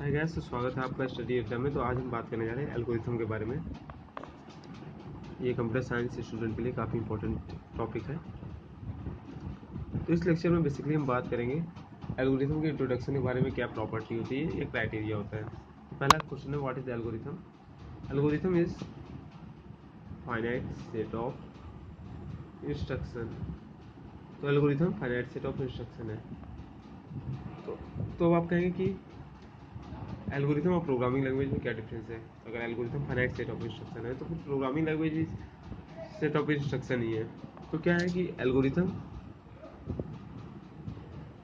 Hi guys, तो स्वागत है आपका स्टडी अड्डा में। तो आज हम बात करने जा रहे हैं एल्गोरिथम के बारे में। ये कंप्यूटर साइंस स्टूडेंट के लिए काफ़ी इंपॉर्टेंट टॉपिक है। तो इस लेक्चर में बेसिकली हम बात करेंगे एल्गोरिथम के इंट्रोडक्शन के बारे में। क्या प्रॉपर्टी होती है, एक क्राइटेरिया होता है। तो पहला क्वेश्चन है, what is algorithm? Algorithm is finite set of instruction. तो algorithm finite set of instruction है। तो आप कहेंगे कि एल्गोरिथम और प्रोग्रामिंग लैंग्वेज में क्या डिफरेंस है? अगर algorithm finite set of instruction है तो फिर प्रोग्रामिंग लैंग्वेज भी सेट ऑफ इंस्ट्रक्शन ही है। तो क्या है कि algorithm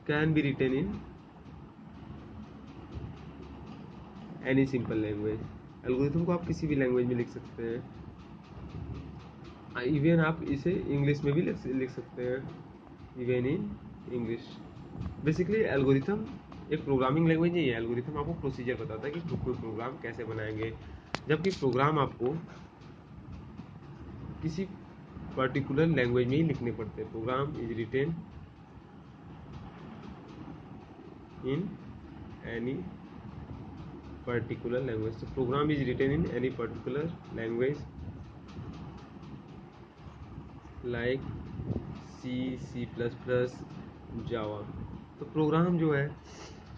can be written in any simple language. Algorithm को आप किसी भी लैंग्वेज में लिख सकते हैं। इवन आप इसे इंग्लिश में भी लिख सकते हैं, even in English. Basically algorithm एक प्रोग्रामिंग लैंग्वेज नहीं है। एल्गोरिथम आपको प्रोसीजर बताता है कि कोई प्रोग्राम कैसे बनाएंगे, जबकि प्रोग्राम आपको किसी पर्टिकुलर लैंग्वेज में ही लिखने पड़ते हैं। Program is written in any particular language. तो program is written in any particular language like C plus plus, Java. तो प्रोग्राम जो है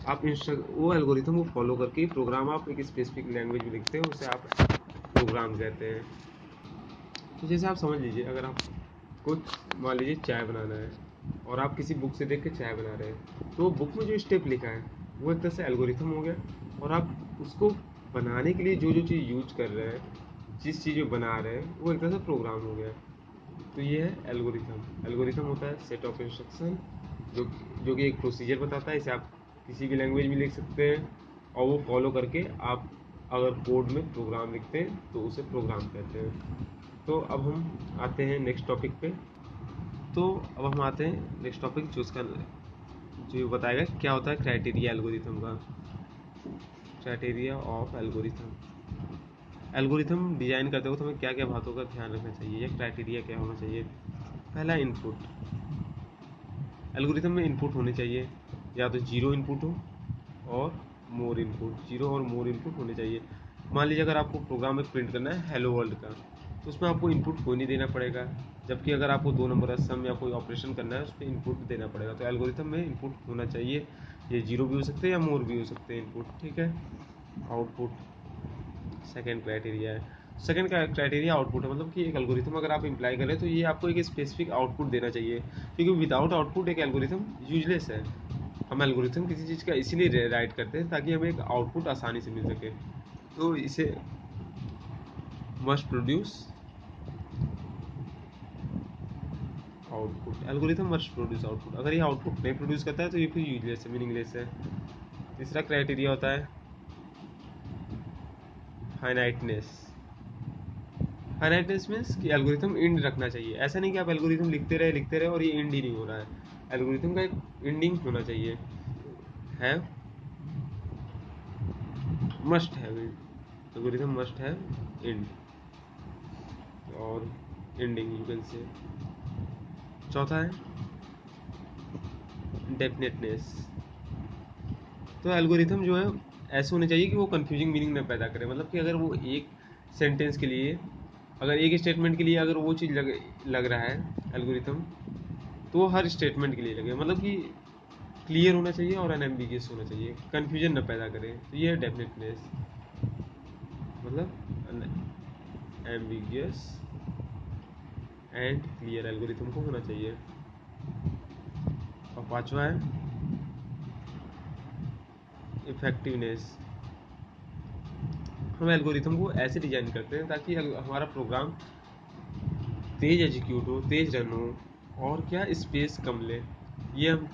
आप वो एल्गोरिथम को फॉलो करके प्रोग्राम आप एक स्पेसिफिक लैंग्वेज में लिखते हो, उसे आप प्रोग्राम कहते हैं। तो जैसे आप समझ लीजिए, अगर आप कुछ मान लीजिए चाय बनाना है और आप किसी बुक से देख के चाय बना रहे हैं, तो बुक में जो स्टेप लिखा है वो एक तरह से एल्गोरिथम हो गया। और आप उसको बनाने के लिए जो जो चीज़ यूज कर रहे हैं, जिस चीज़ को बना रहे हैं, वो एक तरह से प्रोग्राम हो गया। तो ये है एल्गोरिथम। एल्गोरिथम होता है सेट ऑफ इंस्ट्रक्शन जो कि एक प्रोसीजर बताता है। इसे आप किसी भी लैंग्वेज में लिख सकते हैं और वो फॉलो करके आप अगर कोड में प्रोग्राम लिखते हैं तो उसे प्रोग्राम कहते हैं। तो अब हम आते हैं नेक्स्ट टॉपिक पे। तो अब हम आते हैं नेक्स्ट टॉपिक जो बताएगा क्या होता है क्राइटेरिया एल्गोरिथम का। Criteria of algorithm. Algorithm design करते वक्त हमें क्या क्या बातों का ध्यान रखना चाहिए या क्राइटेरिया क्या होना चाहिए? पहला, इनपुट। एल्गोरिथम में इनपुट होने चाहिए या तो जीरो इनपुट हो और मोर इनपुट। जीरो और मोर इनपुट होने चाहिए। मान लीजिए अगर आपको प्रोग्राम में प्रिंट करना है हेलो वर्ल्ड का, तो उसमें आपको इनपुट कोई नहीं देना पड़ेगा। जबकि अगर आपको 2 नंबर सम या कोई ऑपरेशन करना है, उस पर इनपुट देना पड़ेगा। तो एल्गोरिथम में इनपुट होना चाहिए। ये जीरो भी हो सकते हैं या मोर भी हो सकते हैं इनपुट, ठीक है। आउटपुट सेकेंड क्राइटेरिया है। सेकेंड क्राइटेरिया आउटपुट है। मतलब कि एक एल्गोरिथम अगर आप इम्प्लाई करें तो ये आपको एक स्पेसिफिक आउटपुट देना चाहिए, क्योंकि विदाउट आउटपुट एक एल्गोरिथम यूजलेस है। हम एल्गोरिथम किसी चीज़ का इसीलिए राइट करते हैं ताकि हमें एक आउटपुट आसानी से मिल सके। तो इसे must produce output. Algorithm must produce output. अगर ये आउटपुट नहीं प्रोड्यूस करता है तो ये फिर यूजलेस है, मीनिंगलेस है। तीसरा क्राइटेरिया होता है फाइनाइटनेस। फाइनाइटनेस मीन्स कि एल्गोरिथम एंड रखना चाहिए। ऐसा नहीं कि आप एल्गोरिथम लिखते रहे और ये एंड ही नहीं हो रहा है। एल्गोरिथम का एक एंडिंग होना चाहिए। Have, must have and. Algorithm must have and और एंडिंग यू कैन से। चौथा है डेफिनेटनेस। तो एल्गोरिथम जो है ऐसे होने चाहिए कि वो कंफ्यूजिंग मीनिंग न पैदा करे। मतलब कि अगर वो एक सेंटेंस के लिए, अगर एक स्टेटमेंट के लिए अगर वो चीज़ लग रहा है एल्गोरिथम, तो वो हर स्टेटमेंट के लिए लगे। मतलब कि क्लियर होना चाहिए और अनएम्बिगियस होना चाहिए, कन्फ्यूजन न पैदा करे। तो ये है डेफिनेटनेस, मतलब एम्बिगियस एंड क्लियर एल्गोरिथम को होना चाहिए। और पांचवा है इफेक्टिवनेस। हम एल्गोरिथम को ऐसे डिजाइन करते हैं ताकि हमारा प्रोग्राम तेज एग्जीक्यूट हो, तेज रन हो और क्या स्पेस कम ले। ये हम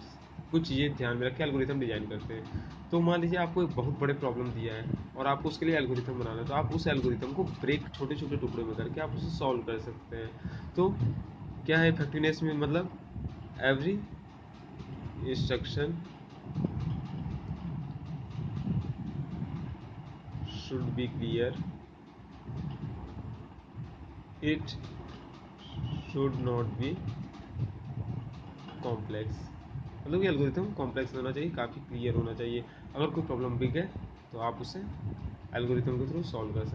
कुछ चीज़ें ध्यान में रख के एल्गोरिथम डिजाइन करते हैं। तो मान लीजिए आपको एक बहुत बड़े प्रॉब्लम दिया है और आपको उसके लिए एल्गोरिथम बनाना है, तो आप उस एल्गोरिथम को ब्रेक छोटे छोटे टुकड़ों में करके आप उसे सॉल्व कर सकते हैं। तो क्या है इफेक्टिवनेस में? मतलब every instruction should be clear, it should not be complex. मतलब कि एल्गोरिथम कॉम्प्लेक्स होना चाहिए, काफ़ी क्लियर होना चाहिए। अगर कोई प्रॉब्लम बिग है तो आप उसे एल्गोरिथम के थ्रू सॉल्व कर सकते हैं।